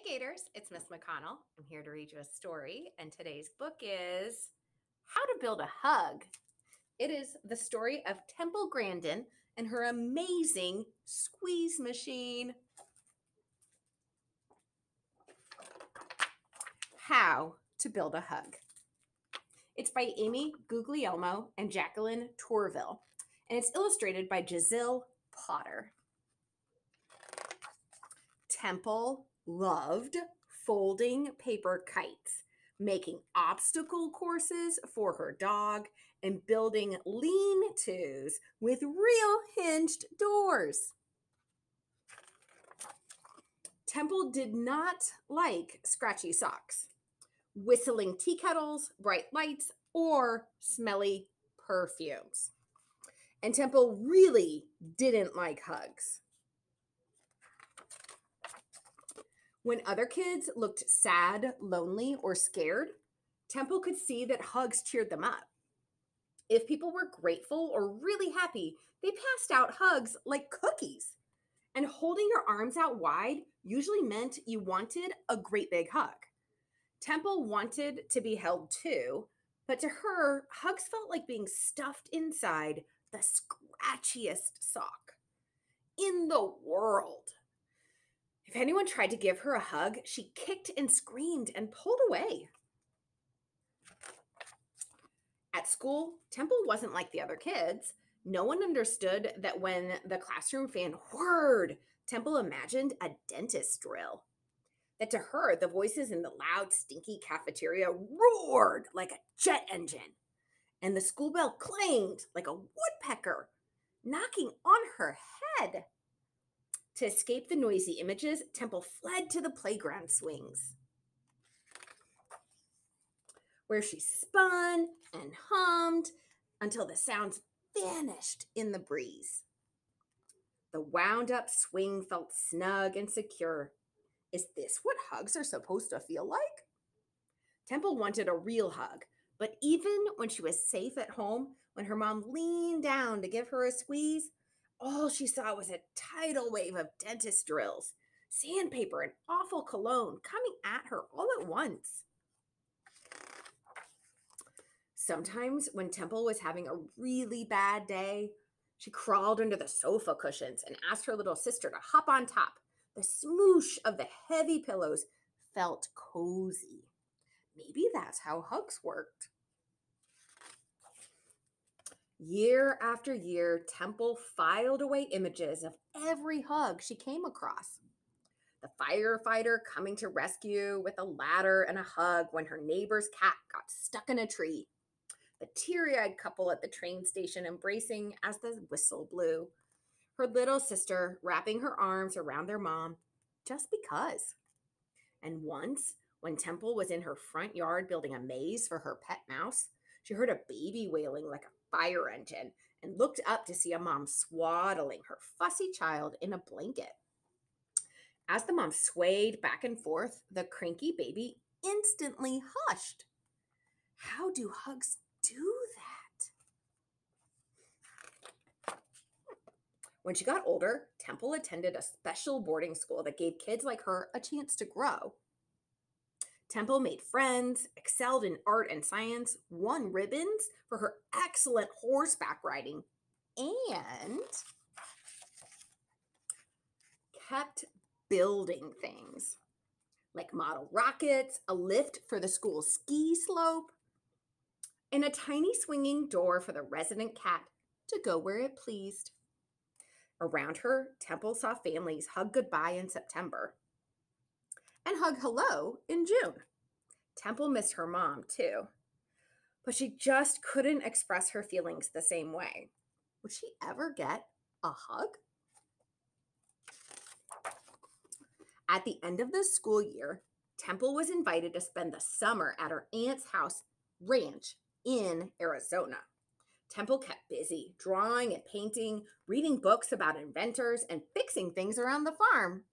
Gators, it's Miss McConnell. I'm here to read you a story, and today's book is How to Build a Hug. It is the story of Temple Grandin and her amazing squeeze machine. How to Build a Hug. It's by Amy Guglielmo and Jacqueline Tourville, and it's illustrated by Giselle Potter. Temple loved folding paper kites, making obstacle courses for her dog, and building lean-tos with real hinged doors. Temple did not like scratchy socks, whistling tea kettles, bright lights, or smelly perfumes. And Temple really didn't like hugs. When other kids looked sad, lonely, or scared, Temple could see that hugs cheered them up. If people were grateful or really happy, they passed out hugs like cookies. And holding your arms out wide usually meant you wanted a great big hug. Temple wanted to be held too, but to her, hugs felt like being stuffed inside the scratchiest sock in the world. If anyone tried to give her a hug, she kicked and screamed and pulled away. At school, Temple wasn't like the other kids. No one understood that when the classroom fan whirred, Temple imagined a dentist drill. That to her, the voices in the loud, stinky cafeteria roared like a jet engine, and the school bell clanged like a woodpecker, knocking on her head. To escape the noisy images, Temple fled to the playground swings, where she spun and hummed until the sounds vanished in the breeze. The wound-up swing felt snug and secure. Is this what hugs are supposed to feel like? Temple wanted a real hug, but even when she was safe at home, when her mom leaned down to give her a squeeze, all she saw was a tidal wave of dentist drills, sandpaper, and awful cologne coming at her all at once. Sometimes when Temple was having a really bad day, she crawled under the sofa cushions and asked her little sister to hop on top. The smoosh of the heavy pillows felt cozy. Maybe that's how hugs worked. Year after year, Temple filed away images of every hug she came across. The firefighter coming to rescue with a ladder and a hug when her neighbor's cat got stuck in a tree. The teary-eyed couple at the train station embracing as the whistle blew. Her little sister wrapping her arms around their mom just because. And once, when Temple was in her front yard building a maze for her pet mouse, she heard a baby wailing like a fire engine and looked up to see a mom swaddling her fussy child in a blanket. As the mom swayed back and forth, the cranky baby instantly hushed. How do hugs do that? When she got older, Temple attended a special boarding school that gave kids like her a chance to grow. Temple made friends, excelled in art and science, won ribbons for her excellent horseback riding, and kept building things like model rockets, a lift for the school ski slope, and a tiny swinging door for the resident cat to go where it pleased. Around her, Temple saw families hug goodbye in September and hug hello in June. Temple missed her mom too, but she just couldn't express her feelings the same way. Would she ever get a hug? At the end of the school year, Temple was invited to spend the summer at her aunt's house ranch in Arizona. Temple kept busy, drawing and painting, reading books about inventors, and fixing things around the farm.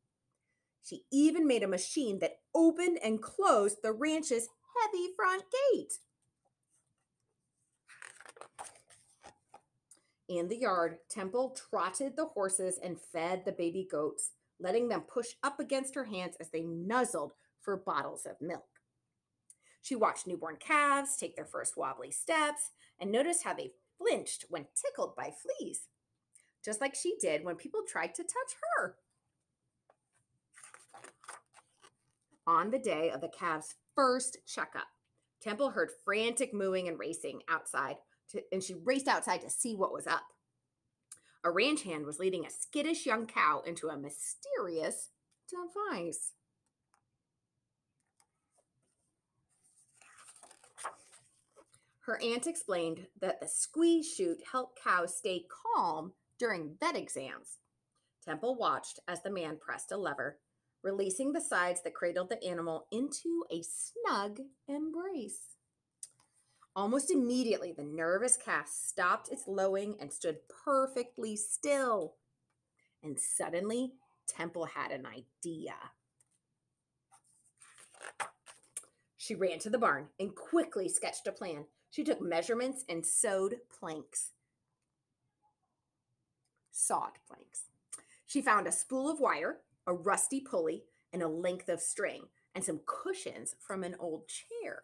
She even made a machine that opened and closed the ranch's heavy front gate. In the yard, Temple trotted the horses and fed the baby goats, letting them push up against her hands as they nuzzled for bottles of milk. She watched newborn calves take their first wobbly steps and noticed how they flinched when tickled by fleas, just like she did when people tried to touch her. On the day of the calves' first checkup, Temple heard frantic mooing and racing outside, and she raced outside to see what was up. A ranch hand was leading a skittish young cow into a mysterious device. Her aunt explained that the squeeze chute helped cows stay calm during vet exams. Temple watched as the man pressed a lever, releasing the sides that cradled the animal into a snug embrace. Almost immediately, the nervous calf stopped its lowing and stood perfectly still. And suddenly, Temple had an idea. She ran to the barn and quickly sketched a plan. She took measurements and sawed planks. She found a spool of wire, a rusty pulley, and a length of string, and some cushions from an old chair.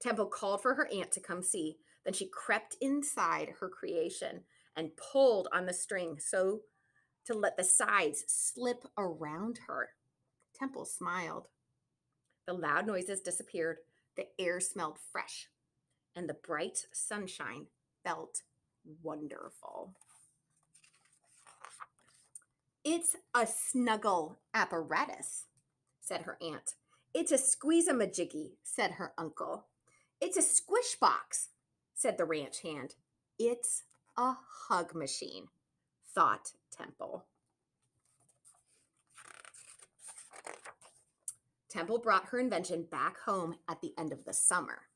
Temple called for her aunt to come see. Then she crept inside her creation and pulled on the string so to let the sides slip around her. Temple smiled. The loud noises disappeared. The air smelled fresh, and the bright sunshine felt wonderful. "It's a snuggle apparatus," said her aunt. "It's a squeeze-a-majiggy," said her uncle. "It's a squish box," said the ranch hand. "It's a hug machine," thought Temple. Temple brought her invention back home at the end of the summer.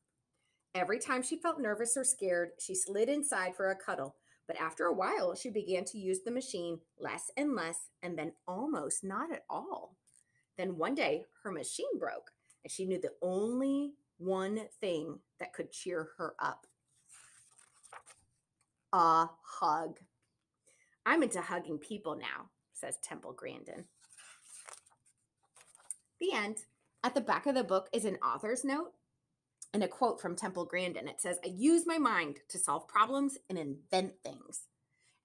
Every time she felt nervous or scared, she slid inside for a cuddle. But after a while, she began to use the machine less and less, and then almost not at all. Then one day, her machine broke, and she knew the only one thing that could cheer her up: a hug. "I'm into hugging people now," says Temple Grandin. The end. At the back of the book is an author's note and a quote from Temple Grandin. It says, "I use my mind to solve problems and invent things."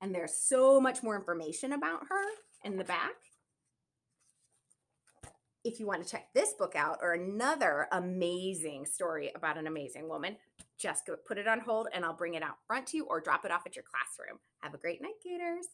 And there's so much more information about her in the back. If you want to check this book out or another amazing story about an amazing woman, just go put it on hold and I'll bring it out front to you or drop it off at your classroom. Have a great night, Gators.